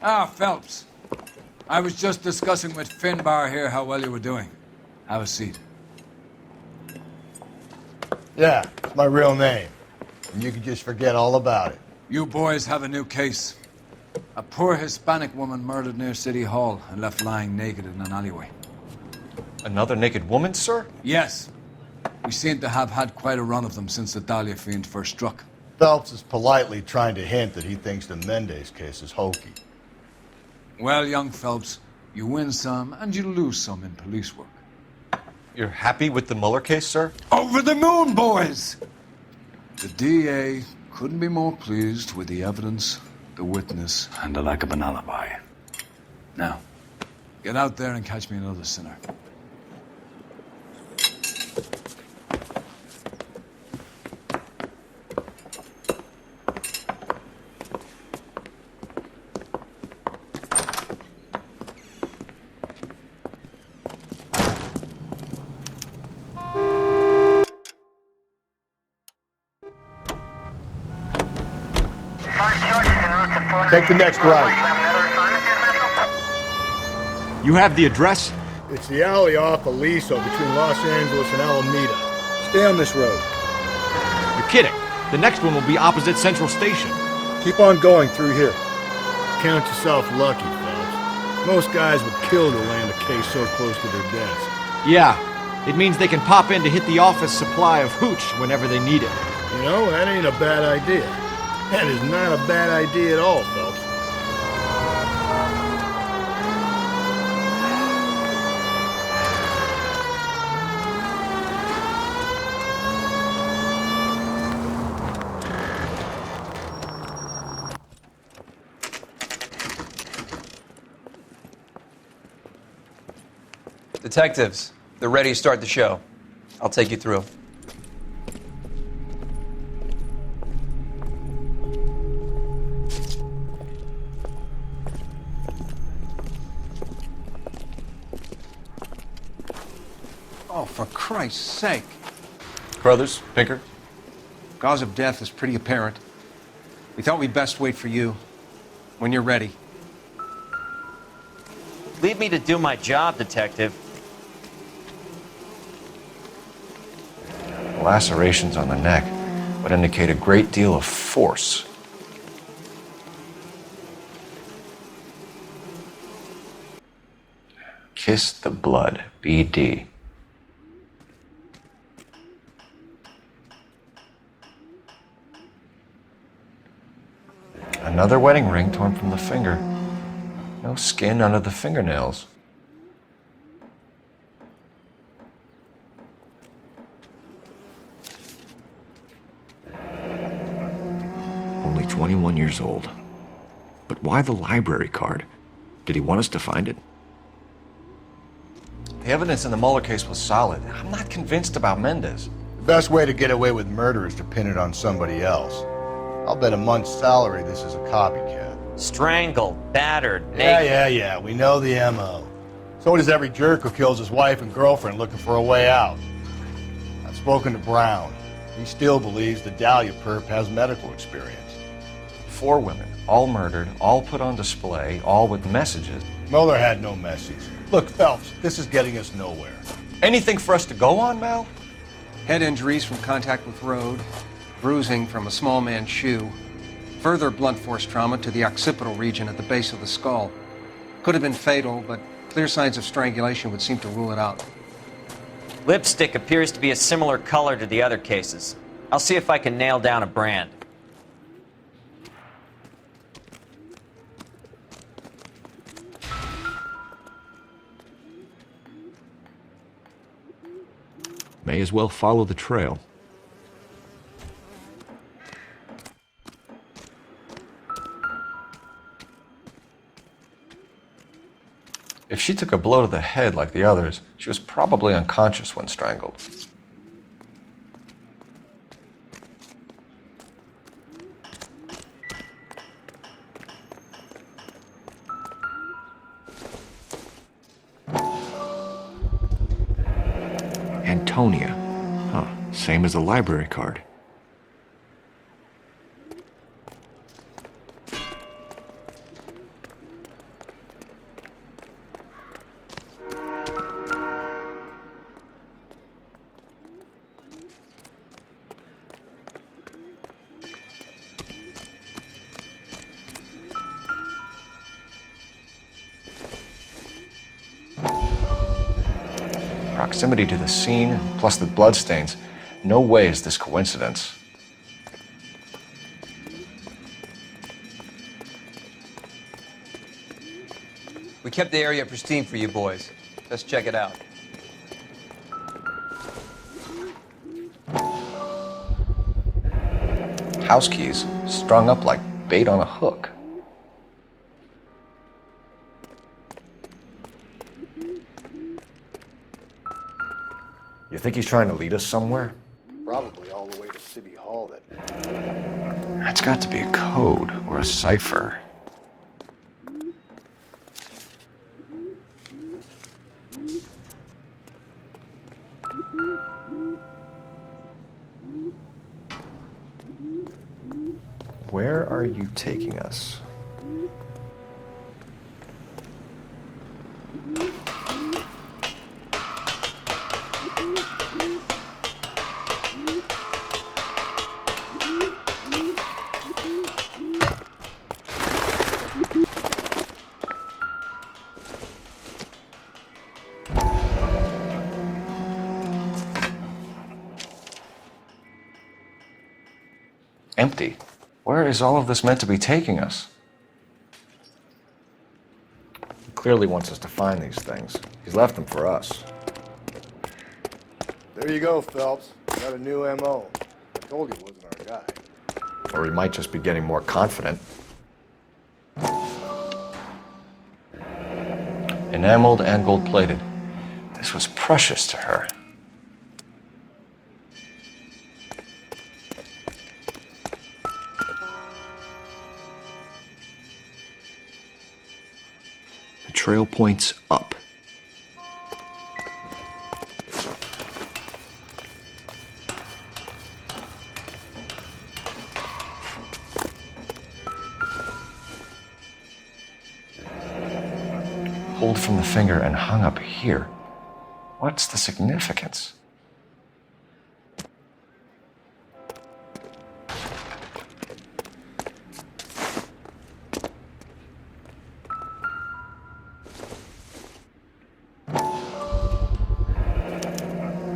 Ah, Phelps. I was just discussing with Finbar here how well you were doing. Have a seat. Yeah, it's my real name. And you can just forget all about it. You boys have a new case. A poor Hispanic woman murdered near City Hall and left lying naked in an alleyway. Another naked woman, sir? Yes. We seem to have had quite a run of them since the Dahlia fiend first struck. Phelps is politely trying to hint that he thinks the Mendez case is hokey. Well, young Phelps, you win some and you lose some in police work. You're happy with the Mueller case, sir? Over the moon, boys! The DA couldn't be more pleased with the evidence, the witness, and the lack of an alibi. Now, get out there and catch me another sinner. Take the next right. You have the address? It's the alley off Aliso between Los Angeles and Alameda. Stay on this road. You're kidding. The next one will be opposite Central Station. Keep on going through here. Count yourself lucky, Phelps. Most guys would kill to land a case so close to their desk. Yeah, it means they can pop in to hit the office supply of hooch whenever they need it. You know, that ain't a bad idea. That is not a bad idea at all, Phelps. Detectives, they're ready to start the show. I'll take you through. Oh, for Christ's sake. Brothers, Pinker? Cause of death is pretty apparent. We thought we'd best wait for you. When you're ready. Leave me to do my job, Detective. Lacerations on the neck would indicate a great deal of force. Kiss the blood, BD. Another wedding ring torn from the finger. No skin under the fingernails. Only 21 years old. But why the library card? Did he want us to find it? The evidence in the Mueller case was solid. I'm not convinced about Mendez. The best way to get away with murder is to pin it on somebody else. I'll bet a month's salary this is a copycat. Strangled, battered, naked. Yeah. We know the M.O. So does every jerk who kills his wife and girlfriend looking for a way out. I've spoken to Brown. He still believes the Dahlia perp has medical experience. 4 women, all murdered, all put on display, all with messages. Mueller had no message. Look, Phelps, this is getting us nowhere. Anything for us to go on, Mal? Head injuries from contact with road, bruising from a small man's shoe, further blunt force trauma to the occipital region at the base of the skull. Could have been fatal, but clear signs of strangulation would seem to rule it out. Lipstick appears to be a similar color to the other cases. I'll see if I can nail down a brand. May as well follow the trail. If she took a blow to the head like the others, she was probably unconscious when strangled. Antonia. Huh, same as the library card. proximity to the scene, plus the bloodstains, no way is this coincidence. We kept the area pristine for you boys. Let's check it out. House keys strung up like bait on a hook. You think he's trying to lead us somewhere? Probably all the way to City Hall then. That's got to be a code or a cipher. Where are you taking us? Empty. Where is all of this meant to be taking us? He clearly wants us to find these things. He's left them for us. There you go, Phelps. Got a new M.O. I told you he wasn't our guy. Or he might just be getting more confident. Enameled and gold-plated. This was precious to her. The trail points up. Pulled from the finger and hung up here. What's the significance?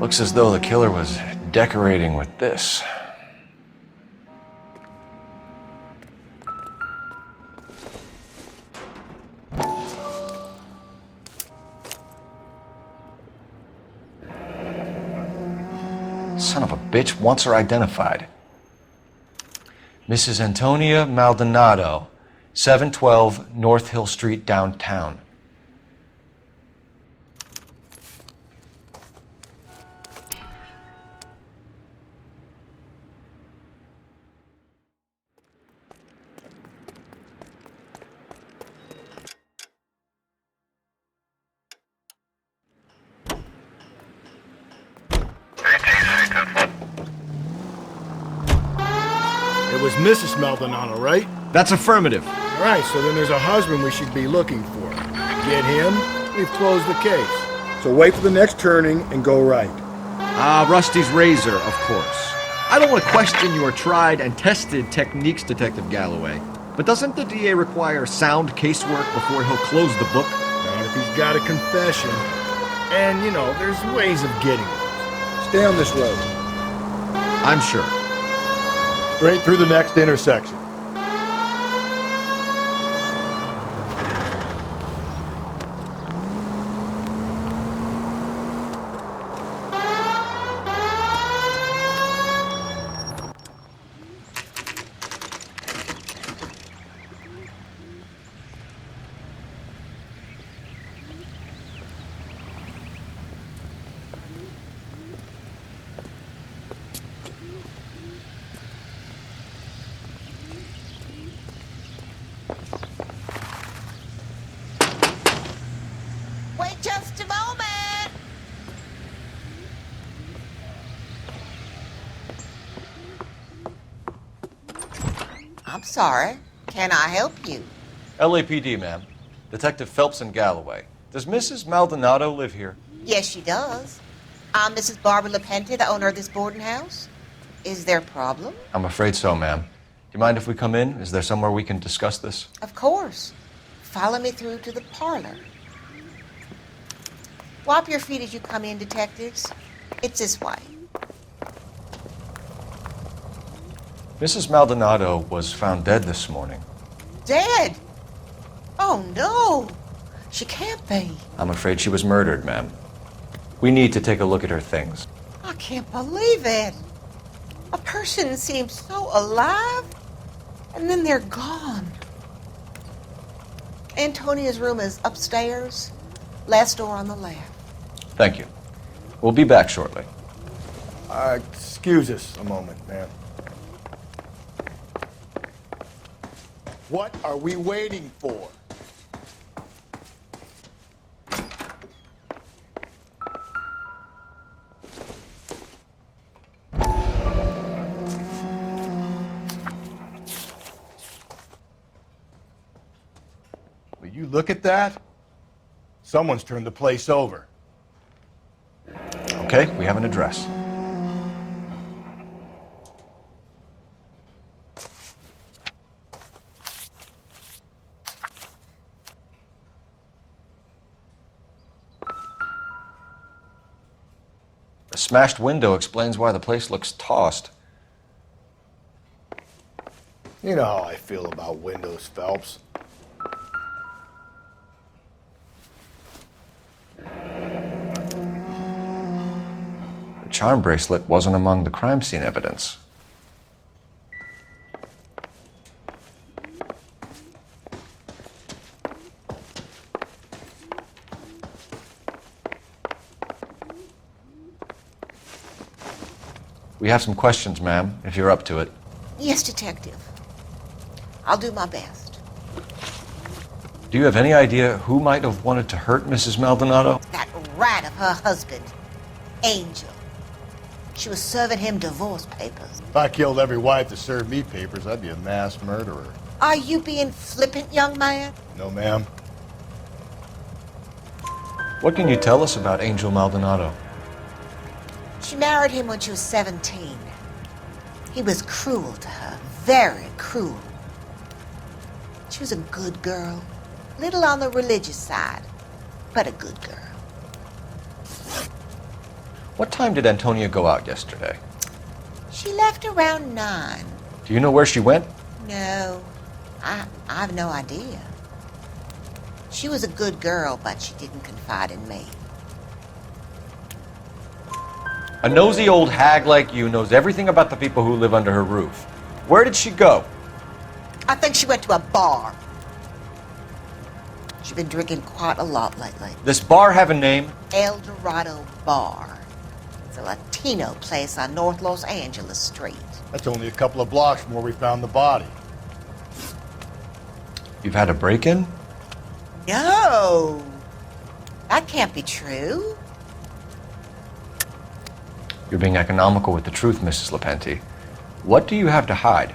Looks as though the killer was decorating with this. Son of a bitch wants her identified. Mrs. Antonia Maldonado, 712 North Hill Street, downtown. It was Mrs. Maldonado, right? That's affirmative. All right, so then there's a husband we should be looking for. Get him, we've closed the case. So wait for the next turning and go right. Rusty's razor, of course. I don't want to question your tried and tested techniques, Detective Galloway. But doesn't the DA require sound casework before he'll close the book? Not if he's got a confession. And, you know, there's ways of getting it. Stay on this road. I'm sure. Straight through the next intersection. Wait just a moment. I'm sorry. Can I help you? LAPD, ma'am. Detective Phelps and Galloway. Does Mrs. Maldonado live here? Yes, she does. I'm Mrs. Barbara LaPente, the owner of this boarding house. Is there a problem? I'm afraid so, ma'am. Do you mind if we come in? Is there somewhere we can discuss this? Of course. Follow me through to the parlor. Wipe your feet as you come in, detectives. It's this way. Mrs. Maldonado was found dead this morning. Dead? Oh, no. She can't be. I'm afraid she was murdered, ma'am. We need to take a look at her things. I can't believe it. A person seems so alive, and then they're gone. Antonia's room is upstairs, last door on the left. Thank you. We'll be back shortly. Excuse us a moment, ma'am. What are we waiting for? Will you look at that? Someone's turned the place over. Okay, we have an address. The smashed window explains why the place looks tossed. You know how I feel about windows, Phelps. The charm bracelet wasn't among the crime scene evidence. We have some questions, ma'am, if you're up to it. Yes, detective. I'll do my best. Do you have any idea who might have wanted to hurt Mrs. Maldonado? That rat of her husband, Angel. She was serving him divorce papers. If I killed every wife that served me papers, I'd be a mass murderer. Are you being flippant, young man? No, ma'am. What can you tell us about Angel Maldonado? She married him when she was 17. He was cruel to her, very cruel. She was a good girl, little on the religious side, but a good girl. What time did Antonia go out yesterday? She left around 9. Do you know where she went? No, I have no idea. She was a good girl, but she didn't confide in me. A nosy old hag like you knows everything about the people who live under her roof. Where did she go? I think she went to a bar. She's been drinking quite a lot lately. This bar have a name? El Dorado Bar. It's a Latino place on North Los Angeles Street. That's only a couple of blocks from where we found the body. You've had a break-in? No! That can't be true. You're being economical with the truth, Mrs. Lepenti. What do you have to hide?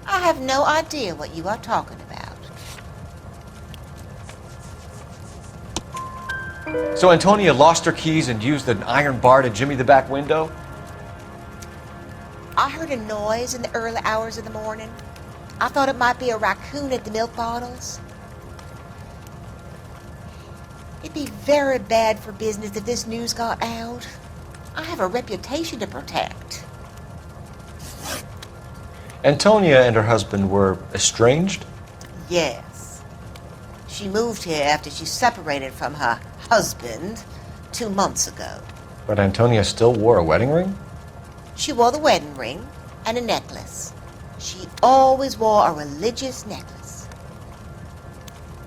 I have no idea what you are talking about. So Antonia lost her keys and used an iron bar to jimmy the back window? I heard a noise in the early hours of the morning. I thought it might be a raccoon at the milk bottles. It'd be very bad for business if this news got out. I have a reputation to protect. Antonia and her husband were estranged? Yes. She moved here after she separated from her husband 2 months ago. But Antonia still wore a wedding ring? She wore the wedding ring and a necklace. She always wore a religious necklace.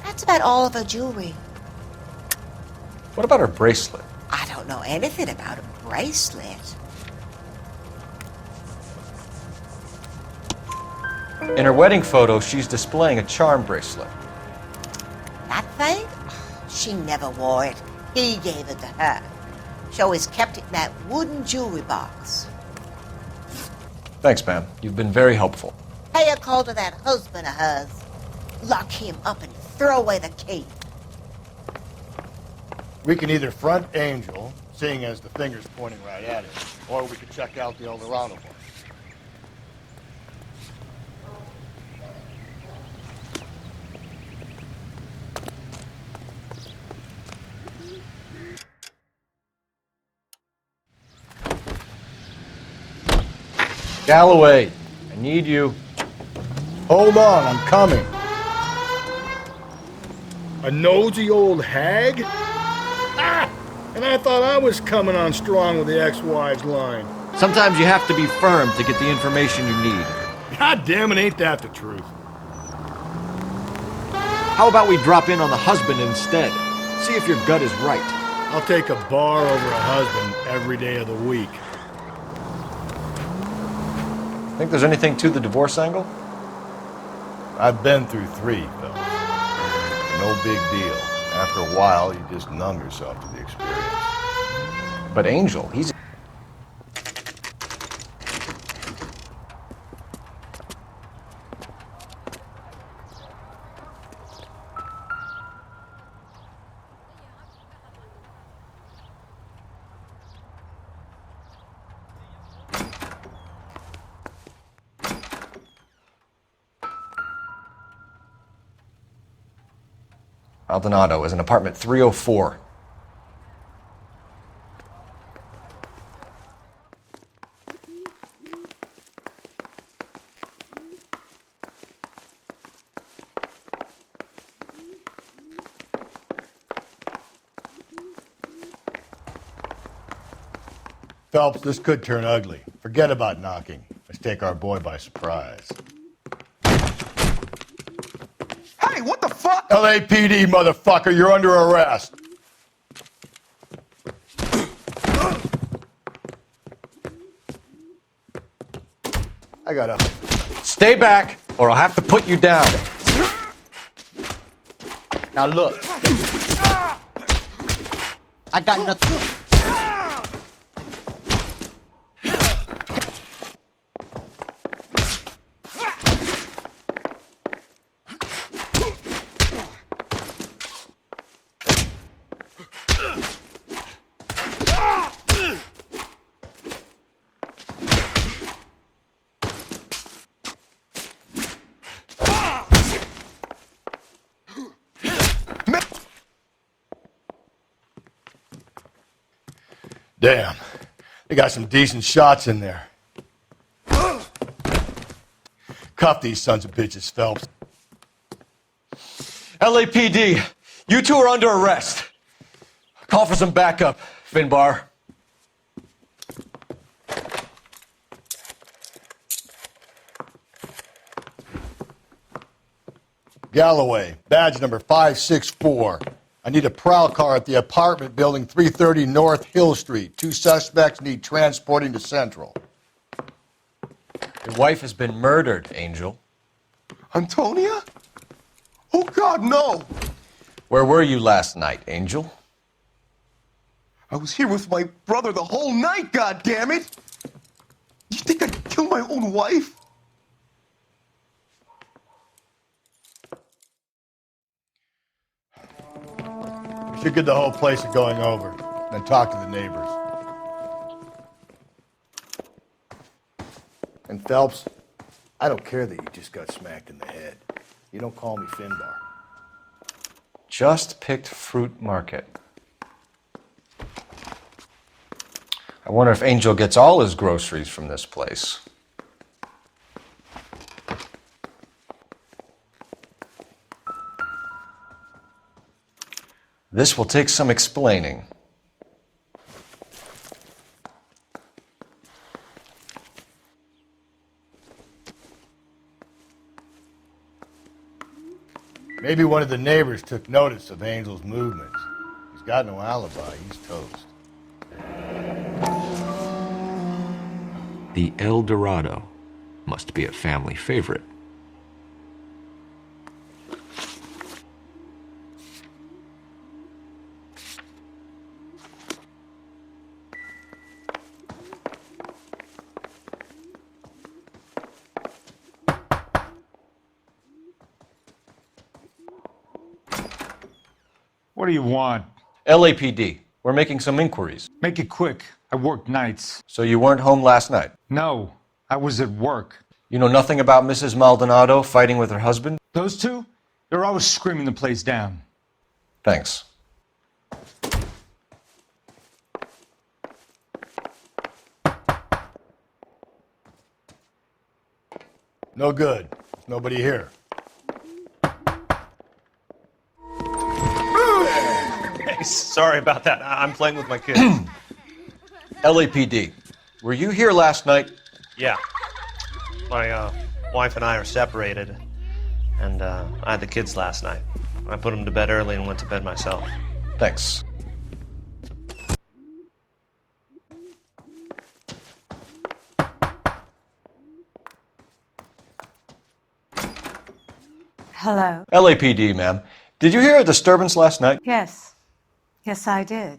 That's about all of her jewelry. What about her bracelet? I don't know anything about a bracelet. In her wedding photo, she's displaying a charm bracelet. That thing? She never wore it. He gave it to her. She always kept it in that wooden jewelry box. Thanks, ma'am. You've been very helpful. Pay a call to that husband of hers. Lock him up and throw away the key. We can either front Angel, seeing as the finger's pointing right at it, or we could check out the El Dorado one. Galloway, I need you. Hold on, I'm coming. A nosy old hag? Ah! And I thought I was coming on strong with the ex-wives line. Sometimes you have to be firm to get the information you need. God damn it, ain't that the truth? How about we drop in on the husband instead? See if your gut is right. I'll take a bar over a husband every day of the week. Think there's anything to the divorce angle? I've been through 3, though. No big deal. After a while, you just numb yourself to the experience. But Angel, he's... Maldonado is in apartment 304. Phelps, this could turn ugly. Forget about knocking. Let's take our boy by surprise. Hey, what the fuck? LAPD, motherfucker, you're under arrest. I gotta... Stay back, or I'll have to put you down. Now look. I got nothing. Damn. They got some decent shots in there. Cuff these sons of bitches, Phelps. LAPD, you two are under arrest. Call for some backup, Finbar. Galloway, badge number 564. I need a prowl car at the apartment building 330 North Hill Street. 2 suspects need transporting to Central. Your wife has been murdered, Angel. Antonia? Oh, God, no. Where were you last night, Angel? I was here with my brother the whole night, God damn it! You think I'd kill my own wife? We should get the whole place a going over, then talk to the neighbors. And Phelps, I don't care that you just got smacked in the head. You don't call me Finbar. Just picked Fruit Market. I wonder if Angel gets all his groceries from this place. This will take some explaining. Maybe one of the neighbors took notice of Angel's movements. He's got no alibi. He's toast. The El Dorado must be a family favorite. What do you want? LAPD, we're making some inquiries. Make it quick. I work nights. So you weren't home last night? No, I was at work. You know nothing about Mrs. Maldonado fighting with her husband? Those two? They're always screaming the place down. Thanks. No good. There's nobody here. Hey, sorry about that. I'm playing with my kids. LAPD, were you here last night? Yeah. My wife and I are separated, and I had the kids last night. I put them to bed early and went to bed myself. Thanks. Hello. LAPD, ma'am. Did you hear a disturbance last night? Yes. Yes, I did.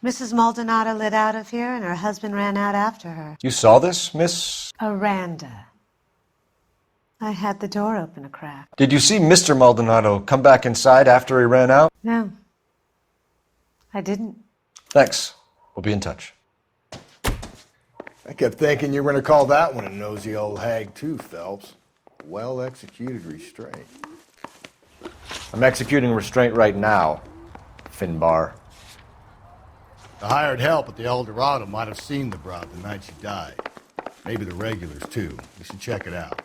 Mrs. Maldonado lit out of here, and her husband ran out after her. You saw this, Miss? Aranda. I had the door open a crack. Did you see Mr. Maldonado come back inside after he ran out? No. I didn't. Thanks. We'll be in touch. I kept thinking you were going to call that one a nosy old hag too, Phelps. Well-executed restraint. I'm executing restraint right now, Finbar. The hired help at the El Dorado might have seen the broad the night she died. Maybe the regulars, too. We should check it out.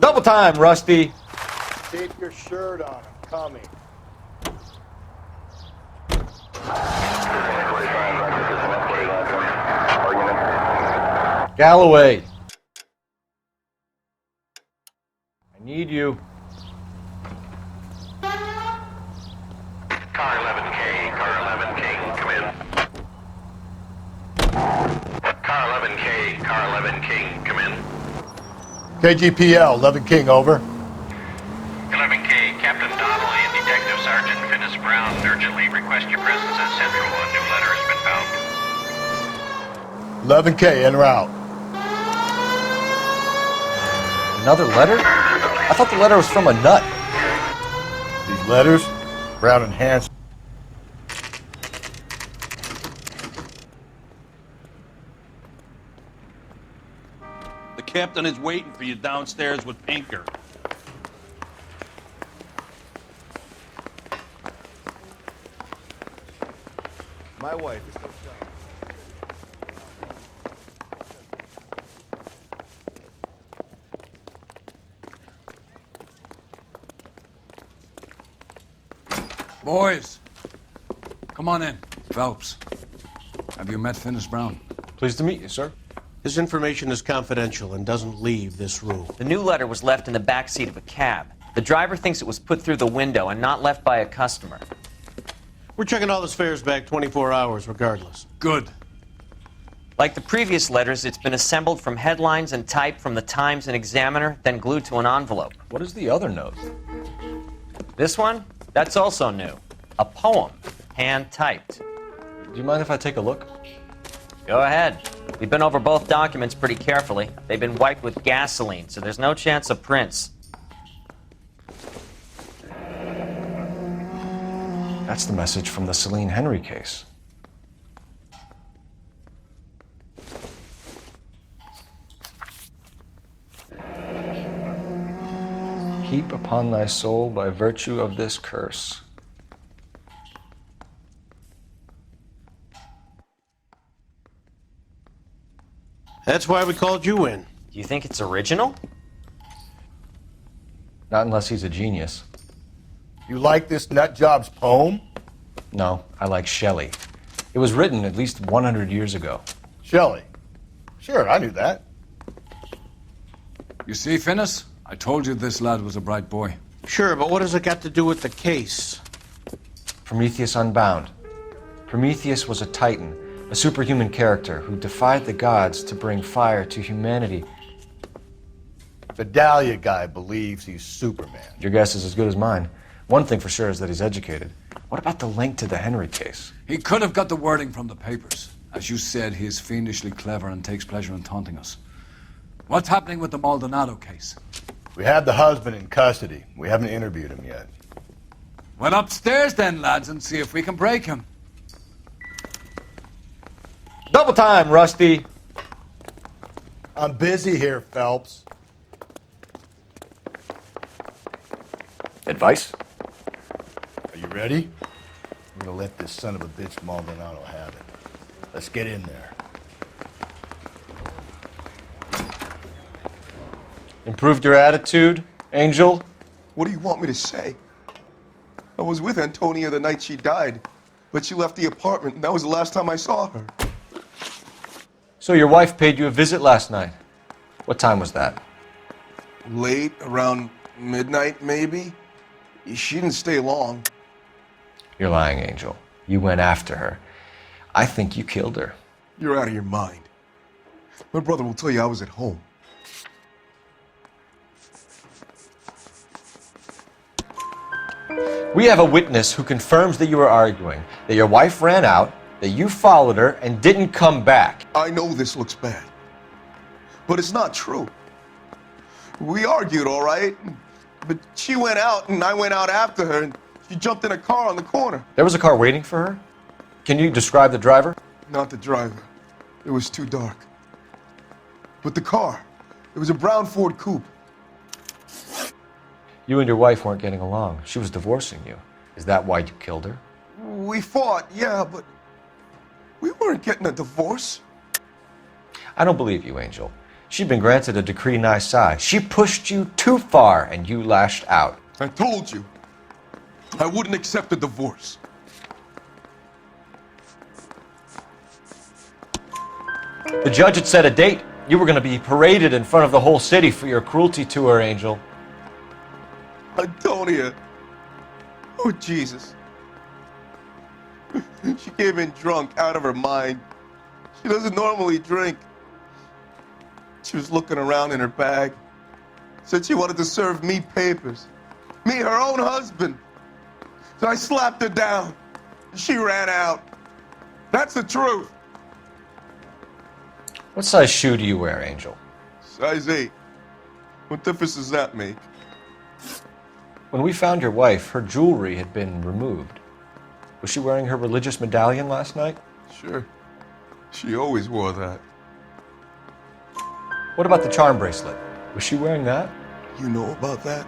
Double time, Rusty. Keep your shirt on. I'm coming. Galloway. I need you. Car 11K, car 11K, come in. Car 11K, car 11K, come in. KGPL, 11 King, over. 11K, Captain Donnelly and Detective Sergeant Finnis Brown urgently request your presence at Central. A new letter has been found. 11K, en route. Another letter? I thought the letter was from a nut. These letters, Brown and Hanson. The captain is waiting for you downstairs with Pinker. My wife is so Boys, come on in. Phelps, have you met Finnis Brown? Pleased to meet you, sir. This information is confidential and doesn't leave this room. The new letter was left in the back seat of a cab. The driver thinks it was put through the window and not left by a customer. We're checking all this fares back 24 hours regardless. Good. Like the previous letters, it's been assembled from headlines and type from the Times and Examiner, then glued to an envelope. What is the other note? This one? That's also new. A poem, hand-typed. Do you mind if I take a look? Go ahead. We've been over both documents pretty carefully. They've been wiped with gasoline, so there's no chance of prints. That's the message from the Celine Henry case. Heap upon thy soul by virtue of this curse. That's why we called you in. Do you think it's original? Not unless he's a genius. You like this nutjob's poem? No, I like Shelley. It was written at least 100 years ago. Shelley? Sure, I knew that. You see, Finnis? I told you this lad was a bright boy. Sure, but what has it got to do with the case? Prometheus Unbound. Prometheus was a titan, a superhuman character who defied the gods to bring fire to humanity. The Dahlia guy believes he's Superman. Your guess is as good as mine. One thing for sure is that he's educated. What about the link to the Henry case? He could have got the wording from the papers. As you said, he is fiendishly clever and takes pleasure in taunting us. What's happening with the Maldonado case? We have the husband in custody. We haven't interviewed him yet. Well, upstairs then, lads, and see if we can break him. Double time, Rusty. I'm busy here, Phelps. advice? Are you ready? I'm gonna let this son of a bitch Maldonado have it. Let's get in there. Improved your attitude, Angel? What do you want me to say? I was with Antonia the night she died, but she left the apartment, and that was the last time I saw her. So your wife paid you a visit last night. What time was that? Late, around midnight, maybe? She didn't stay long. You're lying, Angel. You went after her. I think you killed her. You're out of your mind. My brother will tell you I was at home. We have a witness who confirms that you were arguing, that your wife ran out, that you followed her, and didn't come back. I know this looks bad, but it's not true. We argued, all right, but she went out and I went out after her, and she jumped in a car on the corner. There was a car waiting for her? Can you describe the driver? Not the driver. It was too dark. But the car, it was a brown Ford coupe. You and your wife weren't getting along. She was divorcing you. Is that why you killed her? We fought, yeah, but we weren't getting a divorce. I don't believe you, Angel. She'd been granted a decree nisi. She pushed you too far, and you lashed out. I told you, I wouldn't accept a divorce. The judge had set a date. You were going to be paraded in front of the whole city for your cruelty to her, Angel. Antonia. Oh, Jesus. She came in drunk, out of her mind. She doesn't normally drink. She was looking around in her bag. Said she wanted to serve me papers. Me, her own husband. So I slapped her down. She ran out. That's the truth. What size shoe do you wear, Angel? Size 8. What difference does that make? When we found your wife, her jewelry had been removed. Was she wearing her religious medallion last night? Sure. She always wore that. What about the charm bracelet? Was she wearing that? You know about that?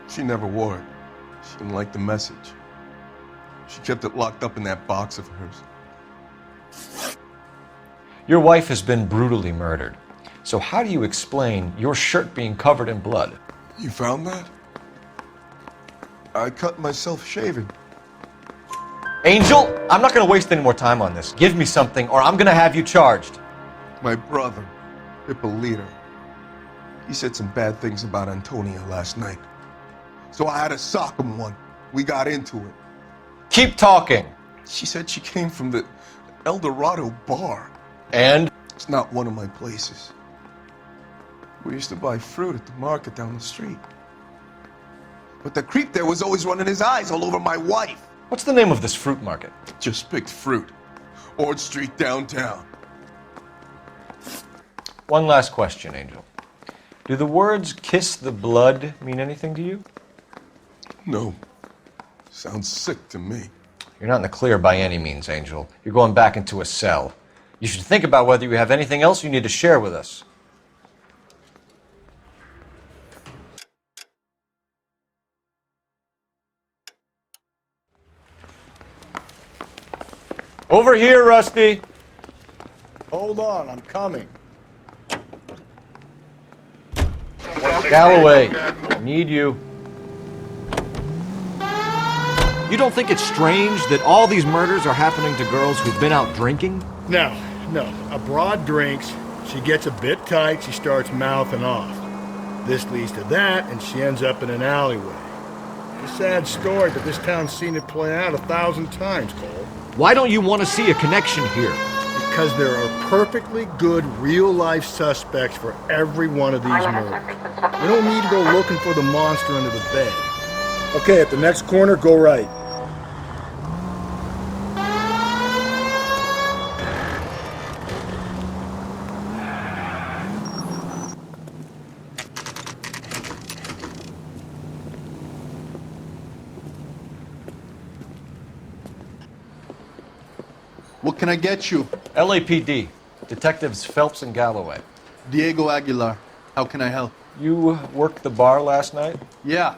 She never wore it. She didn't like the message. She kept it locked up in that box of hers. Your wife has been brutally murdered. So how do you explain your shirt being covered in blood? You found that? I cut myself shaving. Angel, I'm not going to waste any more time on this. Give me something or I'm going to have you charged. My brother, Hippolyta, he said some bad things about Antonia last night. So I had to sock him one. We got into it. Keep talking. She said she came from the El Dorado bar. And? It's not one of my places. We used to buy fruit at the market down the street. But the creep there was always running his eyes all over my wife. What's the name of this fruit market? Just picked fruit. Ord Street downtown. One last question, Angel. Do the words kiss the blood mean anything to you? No. Sounds sick to me. You're not in the clear by any means, Angel. You're going back into a cell. You should think about whether you have anything else you need to share with us. Over here, Rusty. Hold on, I'm coming. Galloway, I need you. You don't think it's strange that all these murders are happening to girls who've been out drinking? No. A broad drinks, she gets a bit tight, she starts mouthing off. This leads to that, and she ends up in an alleyway. It's a sad story, but this town's seen it play out 1,000 times, Cole. Why don't you want to see a connection here? Because there are perfectly good real-life suspects for every one of these murders. We don't need to go looking for the monster under the bed. Okay, at the next corner, go right. What can I get you? LAPD. Detectives Phelps and Galloway. Diego Aguilar. How can I help? You worked the bar last night? Yeah,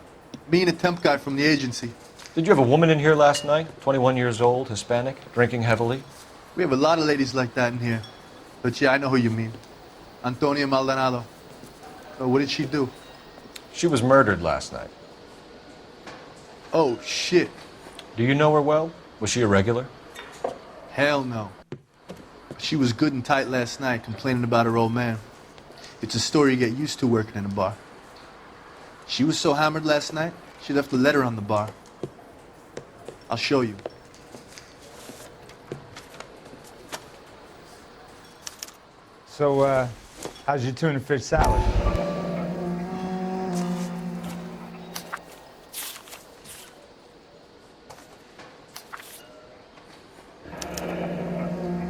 me and a temp guy from the agency. Did you have a woman in here last night? 21 years old, Hispanic, drinking heavily? We have a lot of ladies like that in here. But yeah, I know who you mean. Antonia Maldonado. So what did she do? She was murdered last night. Oh, shit. Do you know her well? Was she a regular? Hell no. She was good and tight last night, complaining about her old man. It's a story you get used to working in a bar. She was so hammered last night, she left a letter on the bar. I'll show you. So, how's your tuna fish salad?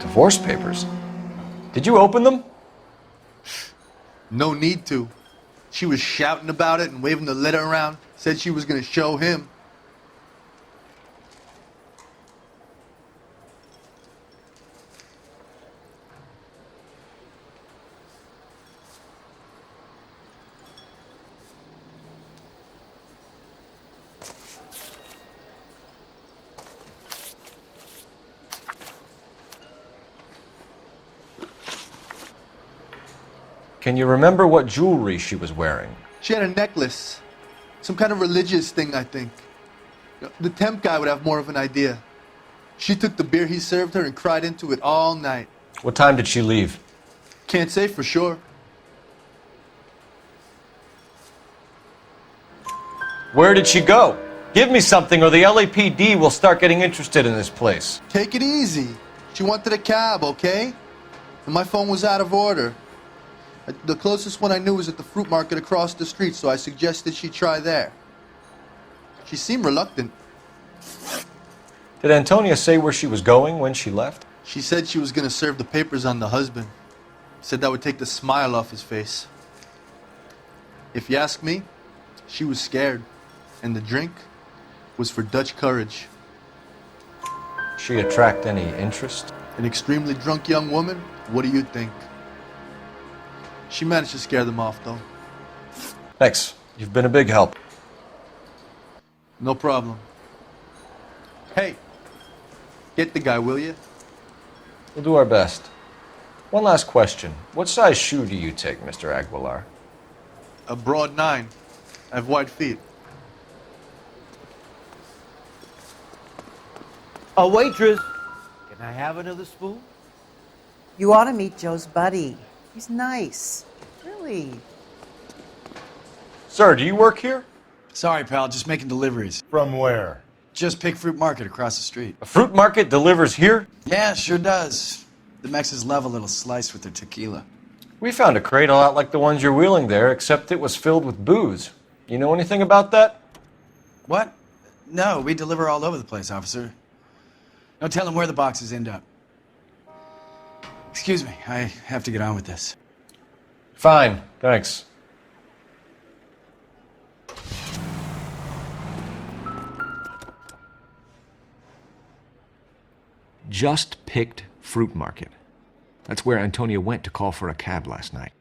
Divorce papers? Did you open them? No need to. She was shouting about it and waving the letter around. Said she was going to show him. Can you remember what jewelry she was wearing? She had a necklace. Some kind of religious thing, I think. The temp guy would have more of an idea. She took the beer he served her and cried into it all night. What time did she leave? Can't say for sure. Where did she go? Give me something or the LAPD will start getting interested in this place. Take it easy. She wanted a cab, okay? And my phone was out of order. The closest one I knew was at the fruit market across the street, so I suggested she try there. She seemed reluctant. Did Antonia say where she was going when she left? She said she was going to serve the papers on the husband. Said that would take the smile off his face. If you ask me, she was scared. And the drink was for Dutch courage. She attract any interest? An extremely drunk young woman? What do you think? She managed to scare them off, though. Thanks. You've been a big help. No problem. Hey, get the guy, will you? We'll do our best. One last question. What size shoe do you take, Mr. Aguilar? A broad 9. I have wide feet. A waitress. Can I have another spoon? You ought to meet Joe's buddy. He's nice. Really. Sir, do you work here? Sorry, pal, just making deliveries. From where? Just Pick Fruit Market across the street. A fruit market delivers here? Yeah, sure does. The Mexes love a little slice with their tequila. We found a crate a lot like the ones you're wheeling there, except it was filled with booze. You know anything about that? What? No, we deliver all over the place, officer. No telling where the boxes end up. Excuse me, I have to get on with this. Fine, thanks. Just Picked Fruit Market. That's where Antonia went to call for a cab last night.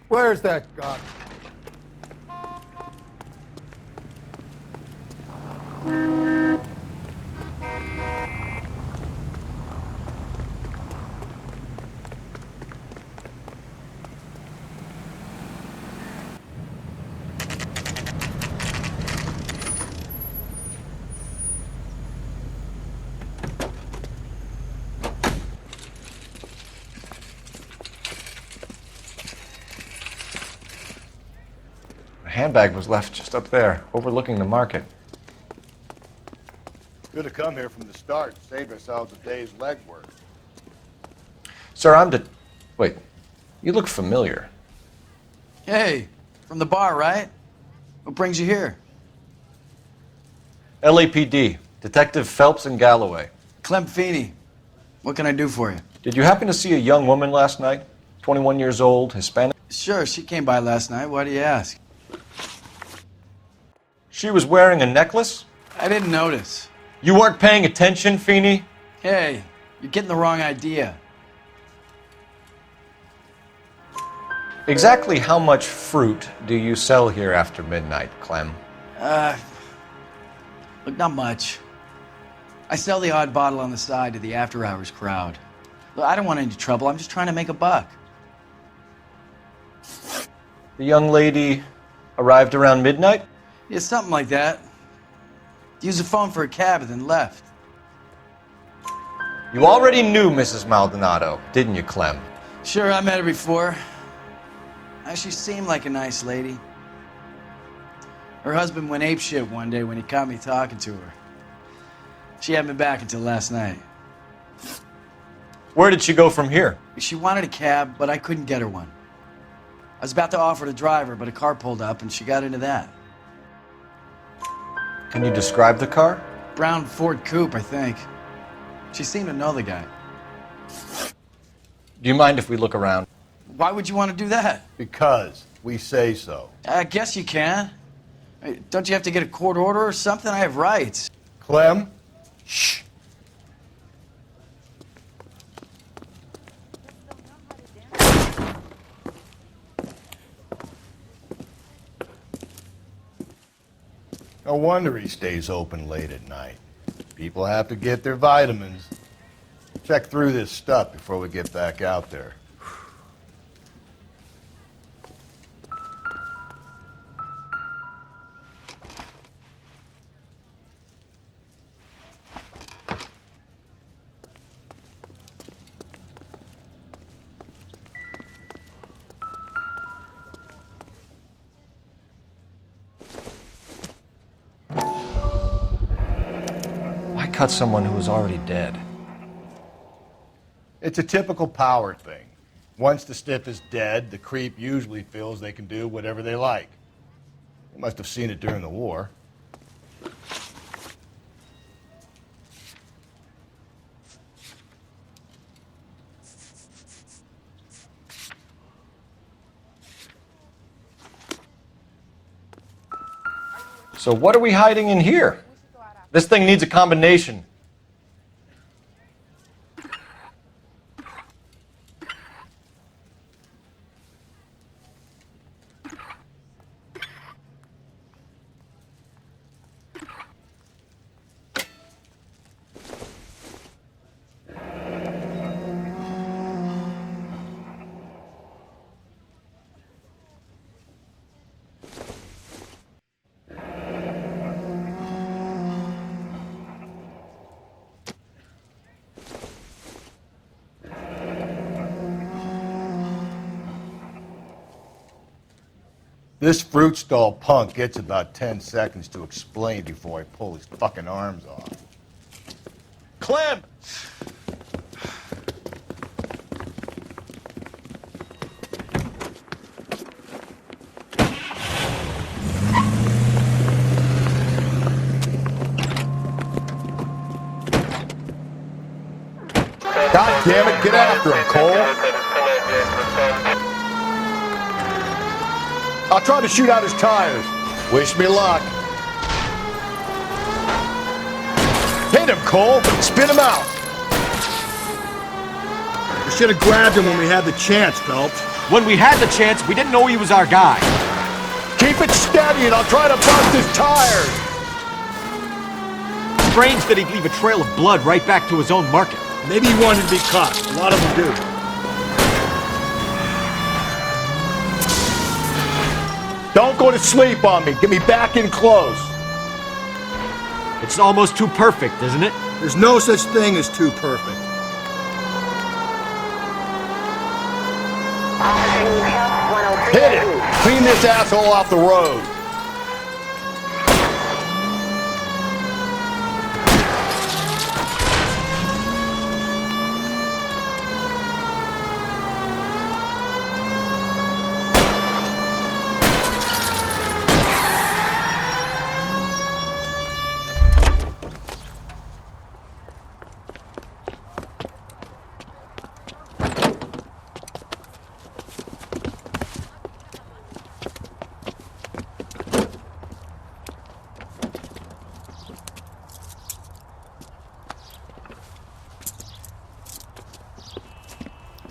Where's that god? The handbag was left just up there, overlooking the market. Could have come here from the start and saved ourselves a day's legwork. Sir, Wait, you look familiar. Hey, from the bar, right? What brings you here? LAPD, Detective Phelps and Galloway. Clem Feeney. What can I do for you? Did you happen to see a young woman last night? 21 years old, Hispanic? Sure, she came by last night. Why do you ask? She was wearing a necklace? I didn't notice. You weren't paying attention, Feeney? Hey, you're getting the wrong idea. Exactly how much fruit do you sell here after midnight, Clem? Look, not much. I sell the odd bottle on the side to the after-hours crowd. Look, I don't want any trouble. I'm just trying to make a buck. The young lady arrived around midnight? Yeah, something like that. Used the phone for a cab and then left. You already knew Mrs. Maldonado, didn't you, Clem? Sure, I met her before. She seemed like a nice lady. Her husband went apeshit one day when he caught me talking to her. She hadn't been back until last night. Where did she go from here? She wanted a cab, but I couldn't get her one. I was about to offer to drive her, but a car pulled up and she got into that. Can you describe the car? Brown Ford Coupe, I think. She seemed to know the guy. Do you mind if we look around? Why would you want to do that? Because we say so. I guess you can. Don't you have to get a court order or something? I have rights. Clem? Shh. No wonder he stays open late at night. People have to get their vitamins. Check through this stuff before we get back out there. Cut someone who was already dead. It's a typical power thing. Once the stiff is dead, the creep usually feels they can do whatever they like. They must have seen it during the war. So what are we hiding in here? This thing needs a combination. This fruit stall punk gets about 10 seconds to explain before I pull his fucking arms off. Clem! God damn it, get after him, Cole! I'll try to shoot out his tires. Wish me luck. Hit him, Cole! Spin him out! We should have grabbed him when we had the chance, Phelps. When we had the chance, we didn't know he was our guy. Keep it steady and I'll try to bust his tires! Strange that he'd leave a trail of blood right back to his own market. Maybe he wanted to be caught. A lot of them do. Don't go to sleep on me. Get me back in close. It's almost too perfect, isn't it? There's no such thing as too perfect. Hit it! Clean this asshole off the road.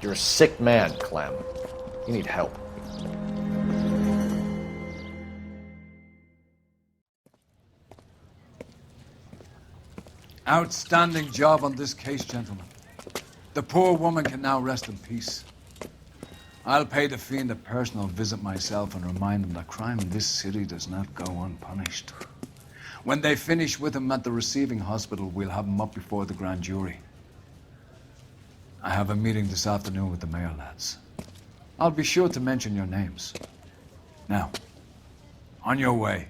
You're a sick man, Clem. You need help. Outstanding job on this case, gentlemen. The poor woman can now rest in peace. I'll pay the fiend a personal visit myself and remind him that crime in this city does not go unpunished. When they finish with him at the receiving hospital, we'll have him up before the grand jury. I have a meeting this afternoon with the mayor lads. I'll be sure to mention your names. Now, on your way.